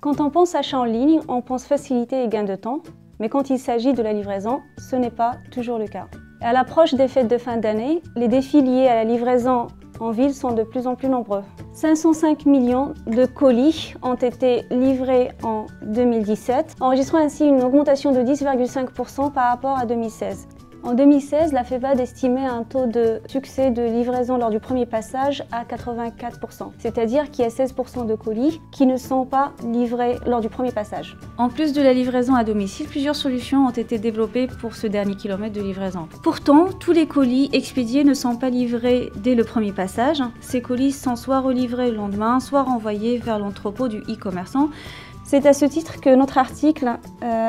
Quand on pense achat en ligne, on pense facilité et gain de temps, mais quand il s'agit de la livraison, ce n'est pas toujours le cas. À l'approche des fêtes de fin d'année, les défis liés à la livraison en ville sont de plus en plus nombreux. 505 millions de colis ont été livrés en 2017, enregistrant ainsi une augmentation de 10,5% par rapport à 2016. En 2016, la FEVAD estimait un taux de succès de livraison lors du premier passage à 84%, c'est-à-dire qu'il y a 16% de colis qui ne sont pas livrés lors du premier passage. En plus de la livraison à domicile, plusieurs solutions ont été développées pour ce dernier kilomètre de livraison. Pourtant, tous les colis expédiés ne sont pas livrés dès le premier passage. Ces colis sont soit relivrés le lendemain, soit renvoyés vers l'entrepôt du e-commerçant. C'est à ce titre que notre article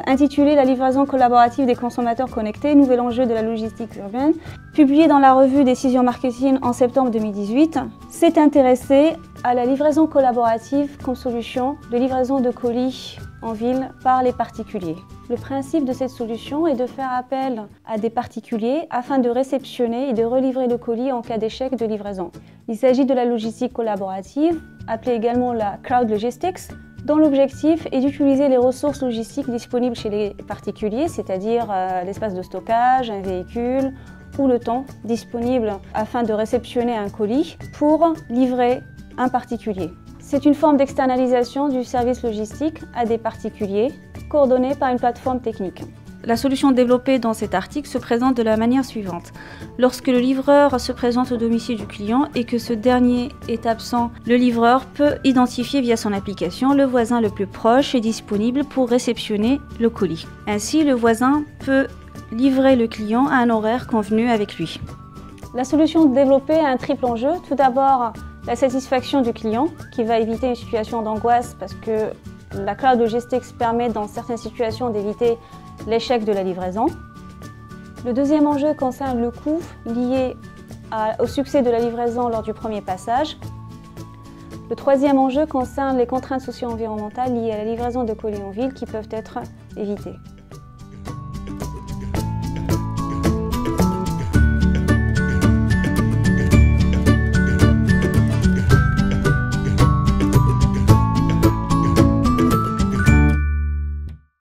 intitulé « La livraison collaborative des consommateurs connectés, nouvel enjeu de la logistique urbaine », publié dans la revue Décision Marketing en septembre 2018, s'est intéressé à la livraison collaborative comme solution de livraison de colis en ville par les particuliers. Le principe de cette solution est de faire appel à des particuliers afin de réceptionner et de relivrer le colis en cas d'échec de livraison. Il s'agit de la logistique collaborative, appelée également la crowd logistics, dont l'objectif est d'utiliser les ressources logistiques disponibles chez les particuliers, c'est-à-dire l'espace de stockage, un véhicule ou le temps disponible afin de réceptionner un colis pour livrer un particulier. C'est une forme d'externalisation du service logistique à des particuliers, coordonnée par une plateforme technique. La solution développée dans cet article se présente de la manière suivante. Lorsque le livreur se présente au domicile du client et que ce dernier est absent, le livreur peut identifier via son application le voisin le plus proche et disponible pour réceptionner le colis. Ainsi, le voisin peut livrer le client à un horaire convenu avec lui. La solution développée a un triple enjeu. Tout d'abord, la satisfaction du client, qui va éviter une situation d'angoisse parce que la cloud logistics permet dans certaines situations d'éviter l'échec de la livraison. Le deuxième enjeu concerne le coût lié au succès de la livraison lors du premier passage. Le troisième enjeu concerne les contraintes socio-environnementales liées à la livraison de colis en ville qui peuvent être évitées.